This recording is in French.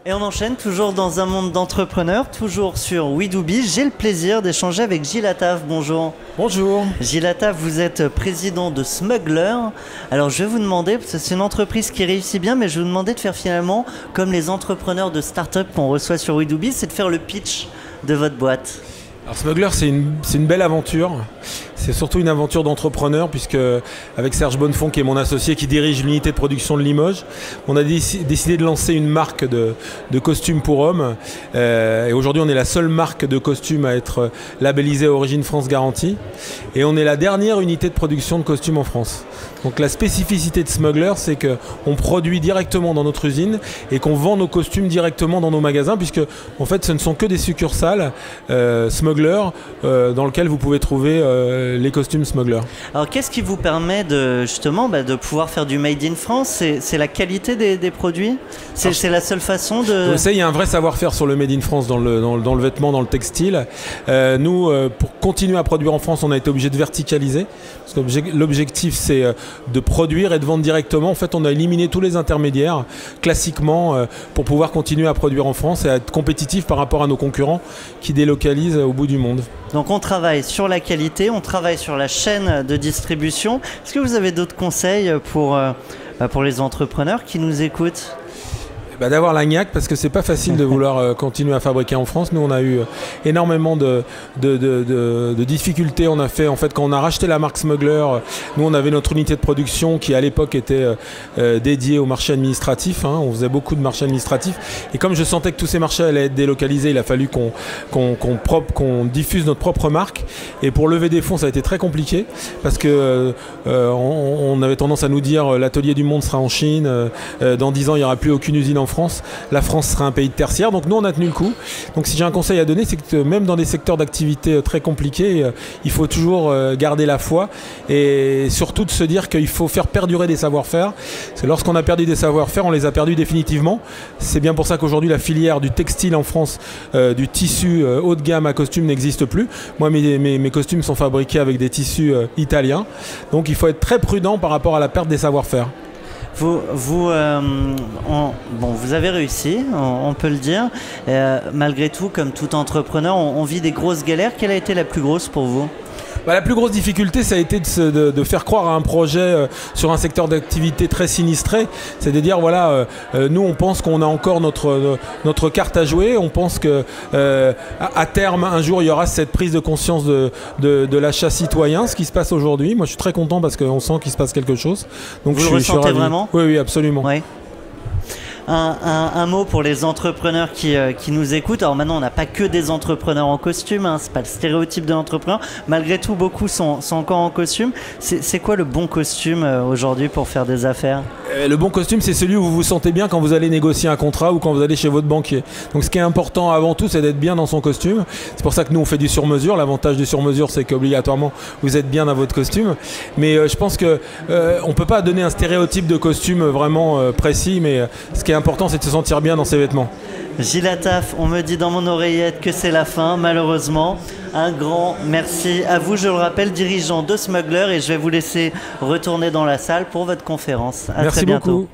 Et on enchaîne toujours dans un monde d'entrepreneurs, toujours sur WeDoBee. J'ai le plaisir d'échanger avec Gilles Attaf. Bonjour. Bonjour. Gilles Attaf, vous êtes président de Smuggler. Alors je vais vous demander, parce que c'est une entreprise qui réussit bien, mais je vais vous demander de faire finalement comme les entrepreneurs de start-up qu'on reçoit sur WeDoBee, c'est de faire le pitch de votre boîte. Alors Smuggler, c'est une belle aventure. C'est surtout une aventure d'entrepreneur puisque avec Serge Bonnefond qui est mon associé qui dirige l'unité de production de Limoges, on a décidé de lancer une marque de costumes pour hommes et aujourd'hui on est la seule marque de costumes à être labellisée Origine France Garantie et on est la dernière unité de production de costumes en France. Donc la spécificité de Smuggler, c'est qu'on produit directement dans notre usine et qu'on vend nos costumes directement dans nos magasins puisque en fait ce ne sont que des succursales Smuggler dans lesquelles vous pouvez trouver les costumes Smuggler. Alors qu'est-ce qui vous permet de justement de pouvoir faire du Made in France? C'est la qualité des produits? C'est la seule façon de... Il y a un vrai savoir-faire sur le Made in France dans le vêtement, dans le textile. Nous, pour continuer à produire en France, on a été obligé de verticaliser. Parce que l'objectif, c'est de produire et de vendre directement. En fait, on a éliminé tous les intermédiaires, classiquement, pour pouvoir continuer à produire en France et à être compétitif par rapport à nos concurrents qui délocalisent au bout du monde. Donc on travaille sur la qualité, on travaille sur la chaîne de distribution. Est-ce que vous avez d'autres conseils pour les entrepreneurs qui nous écoutent? D'avoir la niaque parce que c'est pas facile de vouloir continuer à fabriquer en France. Nous on a eu énormément de difficultés. On a fait en fait quand on a racheté la marque Smuggler, nous on avait notre unité de production qui à l'époque était dédiée au marché administratif. On faisait beaucoup de marchés administratifs et comme je sentais que tous ces marchés allaient être délocalisés, il a fallu qu'on diffuse notre propre marque. Et pour lever des fonds ça a été très compliqué parce que on avait tendance à nous dire l'atelier du monde sera en Chine, dans 10 ans il n'y aura plus aucune usine en France, la France sera un pays de tertiaire, donc nous on a tenu le coup. Donc si j'ai un conseil à donner, c'est que même dans des secteurs d'activité très compliqués, il faut toujours garder la foi et surtout de se dire qu'il faut faire perdurer des savoir-faire. C'est lorsqu'on a perdu des savoir-faire, on les a perdus définitivement. C'est bien pour ça qu'aujourd'hui la filière du textile en France, du tissu haut de gamme à costume n'existe plus. Moi mes costumes sont fabriqués avec des tissus italiens, donc il faut être très prudent par rapport à la perte des savoir-faire. Vous avez réussi, on peut le dire. Malgré tout, comme tout entrepreneur, on vit des grosses galères. Quelle a été la plus grosse pour vous? La plus grosse difficulté, ça a été de faire croire à un projet sur un secteur d'activité très sinistré. C'est de dire, voilà, nous on pense qu'on a encore notre carte à jouer. On pense que à terme, un jour, il y aura cette prise de conscience de l'achat citoyen, ce qui se passe aujourd'hui. Moi, je suis très content parce qu'on sent qu'il se passe quelque chose. Donc, vous le ressentez vraiment? Oui, absolument. Ouais. Un mot pour les entrepreneurs qui nous écoutent. Alors maintenant, on n'a pas que des entrepreneurs en costume, c'est pas le stéréotype de l'entrepreneur. Malgré tout, beaucoup sont encore en costume. C'est quoi le bon costume aujourd'hui pour faire des affaires? Le bon costume, c'est celui où vous vous sentez bien quand vous allez négocier un contrat ou quand vous allez chez votre banquier. Donc ce qui est important avant tout, c'est d'être bien dans son costume. C'est pour ça que nous, on fait du sur-mesure. L'avantage du sur-mesure, c'est qu'obligatoirement, vous êtes bien dans votre costume. Mais je pense qu'on ne peut pas donner un stéréotype de costume vraiment précis, mais ce qui est important, c'est de se sentir bien dans ses vêtements. Gilles Attaf, on me dit dans mon oreillette que c'est la fin, malheureusement. Un grand merci à vous, je le rappelle, dirigeant de Smuggler, et je vais vous laisser retourner dans la salle pour votre conférence. À très bientôt. Merci beaucoup.